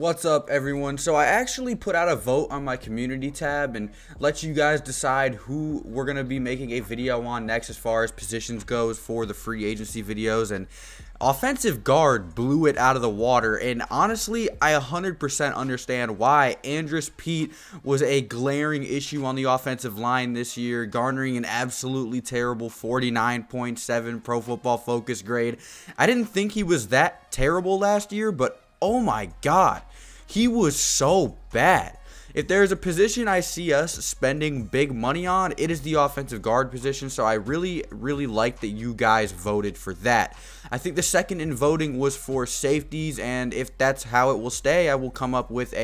What's up, everyone? So I actually put out a vote on my community tab and let you guys decide who we're going to be making a video on next as far as positions goes for the free agency videos, and offensive guard blew it out of the water. And honestly, I 100% understand why. Andrus Peat was a glaring issue on the offensive line this year, garnering an absolutely terrible 49.7 Pro Football Focus grade. I didn't think he was that terrible last year, but oh my god, he was so bad. If there's a position I see us spending big money on, it is the offensive guard position, so I really like that you guys voted for that. I think the second in voting was for safeties, and if that's how it will stay, I will come up with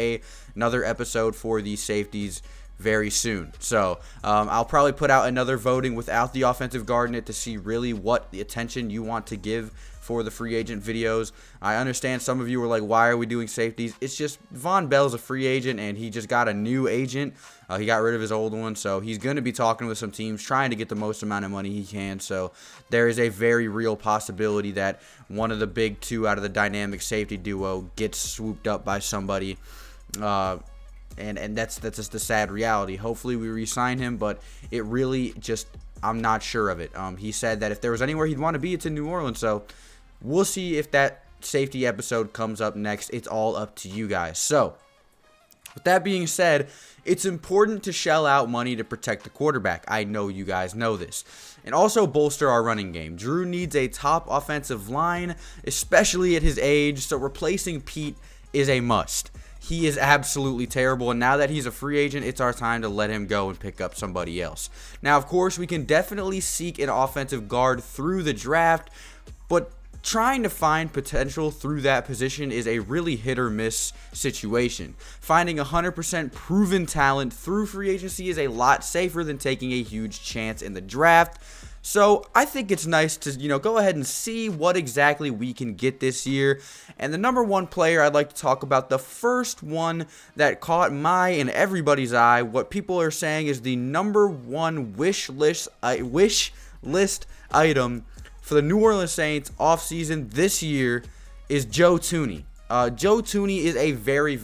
another episode for the safeties very soon. So I'll probably put out another voting without the offensive guard in it to see really what the attention you want to give for the free agent videos. I understand some of you were like, why are we doing safeties? It's just Von Bell's a free agent and he just got a new agent. He got rid of his old one, so he's going to be talking with some teams trying to get the most amount of money he can. So there is a very real possibility that one of the big two out of the dynamic safety duo gets swooped up by somebody. And that's just the sad reality. Hopefully we re-sign him, but it really just, I'm not sure of it. He said that if there was anywhere he'd want to be, it's in New Orleans. So we'll see if that safety episode comes up next. It's all up to you guys. So with that being said, it's important to shell out money to protect the quarterback. I know you guys know this. And also bolster our running game. Drew needs a top offensive line, especially at his age, so replacing Pete is a must. He is absolutely terrible, and now that he's a free agent, it's our time to let him go and pick up somebody else. Now, of course, we can definitely seek an offensive guard through the draft, but trying to find potential through that position is a really hit or miss situation. Finding 100% proven talent through free agency is a lot safer than taking a huge chance in the draft. So I think it's nice to, go ahead and see what exactly we can get this year. And the number one player I'd like to talk about, the first one that caught my and everybody's eye, what people are saying is the number one wish list item for the New Orleans Saints offseason this year is Joe Thuney. Joe Thuney is a very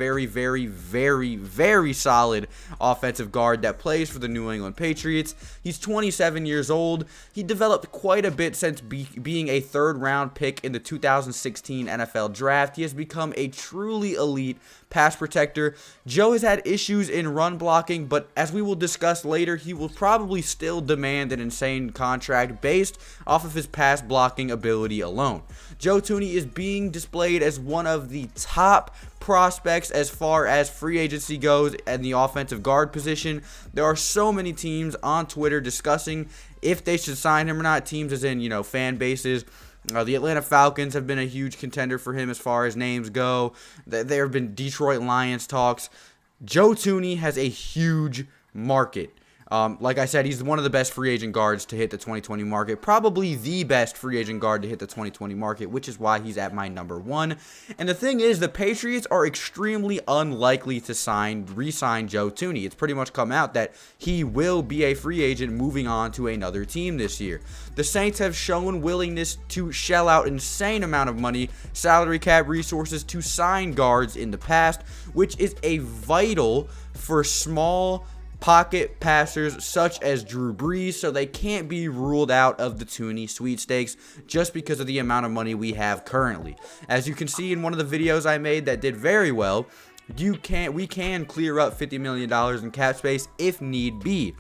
solid offensive guard that plays for the New England Patriots. He's 27 years old. He developed quite a bit since being a third-round pick in the 2016 NFL Draft. He has become a truly elite pass protector. Joe has had issues in run blocking, but as we will discuss later, he will probably still demand an insane contract based off of his pass blocking ability alone. Joe Thuney is being displayed as one of the top prospects as far as free agency goes and the offensive guard position. There are so many teams on Twitter discussing if they should sign him or not. Teams as in, fan bases. The Atlanta Falcons have been a huge contender for him as far as names go. There have been Detroit Lions talks. Joe Thuney has a huge market. Like I said, he's one of the best free agent guards to hit the 2020 market. Probably the best free agent guard to hit the 2020 market, which is why he's at my number one. And the thing is, the Patriots are extremely unlikely to re-sign Joe Thuney. It's pretty much come out that he will be a free agent moving on to another team this year. The Saints have shown willingness to shell out insane amount of money, salary cap resources to sign guards in the past, which is a vital for small pocket passers such as Drew Brees, so they can't be ruled out of the Thuney sweepstakes just because of the amount of money we have currently. As you can see in one of the videos I made that did very well, we can clear up $50 million in cap space if need be.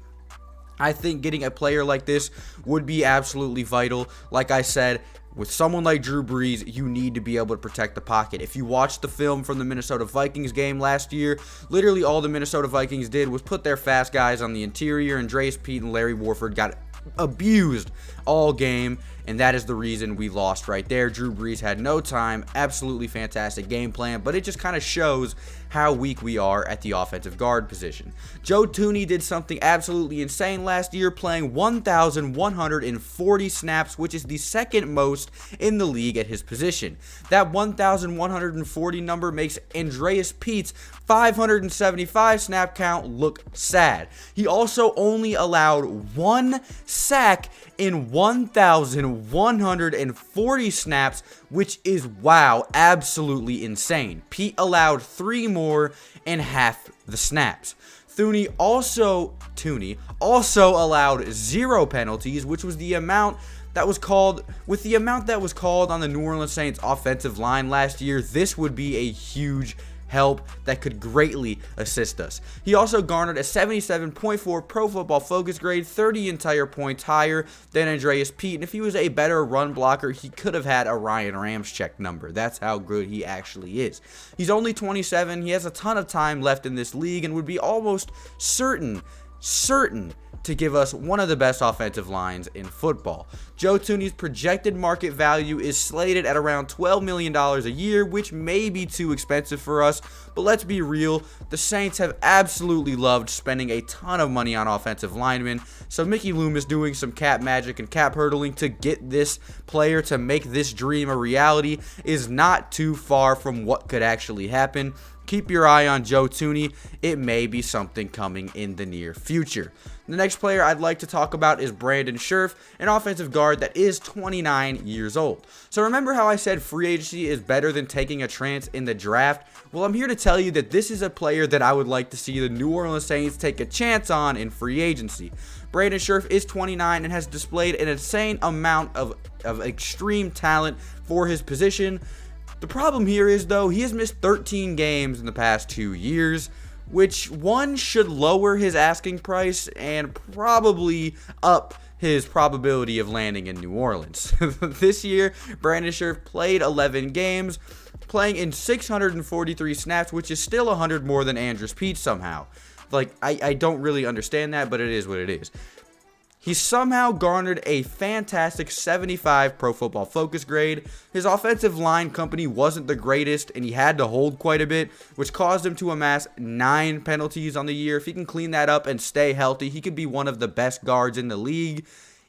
I think getting a player like this would be absolutely vital. Like I said, with someone like Drew Brees, you need to be able to protect the pocket. If you watch the film from the Minnesota Vikings game last year, literally all the Minnesota Vikings did was put their fast guys on the interior, and Andrus Peat and Larry Warford got abused all game, and that is the reason we lost right there. Drew Brees had no time. Absolutely fantastic game plan, but it just kind of shows how weak we are at the offensive guard position. Joe Thuney did something absolutely insane last year, playing 1,140 snaps, which is the second most in the league at his position. That 1,140 number makes Andrus Peat's 575 snap count look sad. He also only allowed one sack in 1,140 in 140 snaps, which is, wow, absolutely insane. Peat allowed 3 more in half the snaps. Thuney also allowed 0 penalties, which was the amount that was called. With the amount that was called on the New Orleans Saints offensive line last year, this would be a huge help that could greatly assist us. He also garnered a 77.4 Pro Football Focus grade, 30 entire points higher than Andrus Peat, and if he was a better run blocker, he could have had a Ryan Ramczyk number. That's how good he actually is. He's only 27, he has a ton of time left in this league, and would be almost certain to give us one of the best offensive lines in football. Joe Thuney's projected market value is slated at around $12 million a year, which may be too expensive for us, but let's be real, the Saints have absolutely loved spending a ton of money on offensive linemen, so Mickey Loomis doing some cap magic and cap hurdling to get this player to make this dream a reality is not too far from what could actually happen. Keep your eye on Joe Thuney. It may be something coming in the near future. The next player I'd like to talk about is Brandon Scherff, an offensive guard that is 29 years old. So remember how I said free agency is better than taking a chance in the draft? Well, I'm here to tell you that this is a player that I would like to see the New Orleans Saints take a chance on in free agency. Brandon Scherff is 29 and has displayed an insane amount of extreme talent for his position. The problem here is, though, he has missed 13 games in the past 2 years, which one should lower his asking price and probably up his probability of landing in New Orleans. This year, Brandon Scherff played 11 games, playing in 643 snaps, which is still 100 more than Andrus Peat somehow. Like, I don't really understand that, but it is what it is. He somehow garnered a fantastic 75 Pro Football Focus grade. His offensive line company wasn't the greatest, and he had to hold quite a bit, which caused him to amass 9 penalties on the year. If he can clean that up and stay healthy, he could be one of the best guards in the league.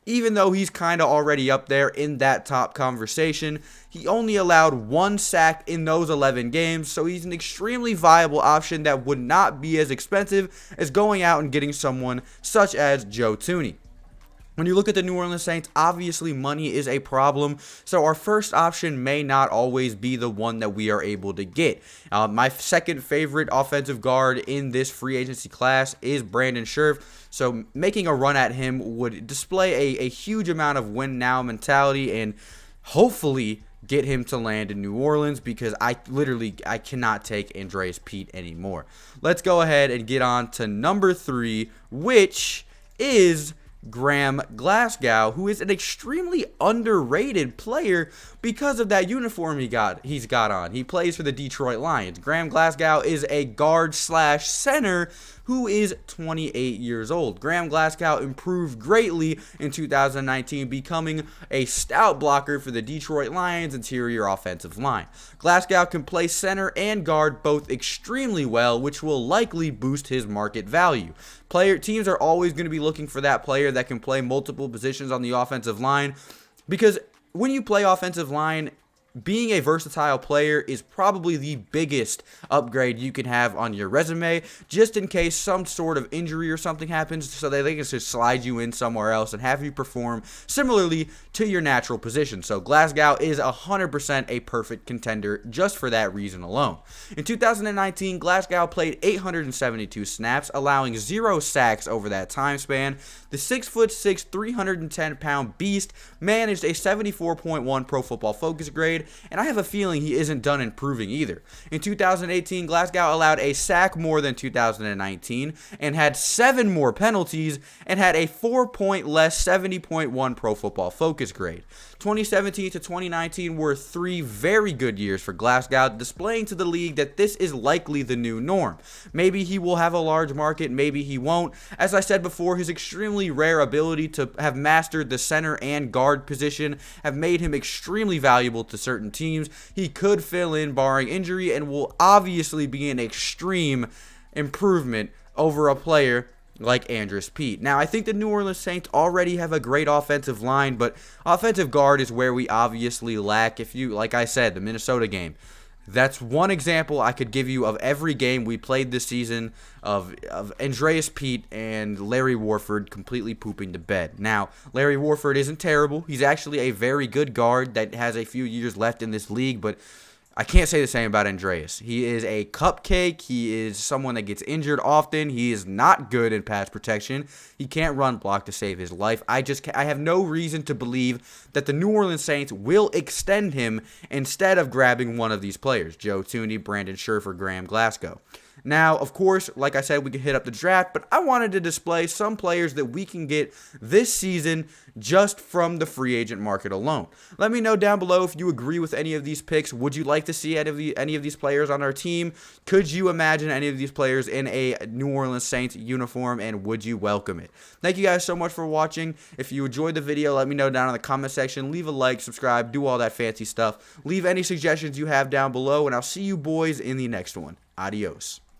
Even though he's kind of already up there in that top conversation, he only allowed 1 sack in those 11 games, so he's an extremely viable option that would not be as expensive as going out and getting someone such as Joe Thuney. When you look at the New Orleans Saints, obviously money is a problem, so our first option may not always be the one that we are able to get. My second favorite offensive guard in this free agency class is Brandon Scherff, so making a run at him would display a huge amount of win now mentality and hopefully get him to land in New Orleans, because I cannot take Andrus Peat anymore. Let's go ahead and get on to number 3, which is Glasgow, who is an extremely underrated player because of that uniform he's got on. He plays for the Detroit Lions. Glasgow is a guard slash center who is 28 years old. Glasgow improved greatly in 2019, becoming a stout blocker for the Detroit Lions interior offensive line. Glasgow can play center and guard both extremely well, which will likely boost his market value. Teams are always going to be looking for that player that can play multiple positions on the offensive line, because when you play offensive line, being a versatile player is probably the biggest upgrade you can have on your resume, just in case some sort of injury or something happens, so they can just slide you in somewhere else and have you perform similarly to your natural position. So Glasgow is 100% a perfect contender just for that reason alone. In 2019, Glasgow played 872 snaps, allowing 0 sacks over that time span. The 6'6", 310-pound beast managed a 74.1 Pro Football Focus grade, and I have a feeling he isn't done improving either. In 2018, Glasgow allowed a sack more than 2019 and had 7 more penalties and had a 4-point less 70.1 Pro Football Focus grade. 2017 to 2019 were 3 very good years for Glasgow, displaying to the league that this is likely the new norm. Maybe he will have a large market, maybe he won't. As I said before, his extremely rare ability to have mastered the center and guard position have made him extremely valuable to certain teams. He could fill in barring injury and will obviously be an extreme improvement over a player like Andrus Peat. Now, I think the New Orleans Saints already have a great offensive line, but offensive guard is where we obviously lack. If you, like I said, the Minnesota game, That's one example I could give you of every game we played this season of Andrus Peat and Larry Warford completely pooping the bed. Now, Larry Warford isn't terrible. He's actually a very good guard that has a few years left in this league, but I can't say the same about Andrus. He is a cupcake. He is someone that gets injured often. He is not good in pass protection. He can't run block to save his life. I have no reason to believe that the New Orleans Saints will extend him instead of grabbing one of these players, Joe Thuney, Brandon Scherff, or Graham Glasgow. Now, of course, like I said, we can hit up the draft, but I wanted to display some players that we can get this season just from the free agent market alone. Let me know down below if you agree with any of these picks. Would you like to see any of these players on our team? Could you imagine any of these players in a New Orleans Saints uniform, and would you welcome it? Thank you guys so much for watching. If you enjoyed the video, let me know down in the comment section. Leave a like, subscribe, do all that fancy stuff. Leave any suggestions you have down below, and I'll see you boys in the next one. Adios.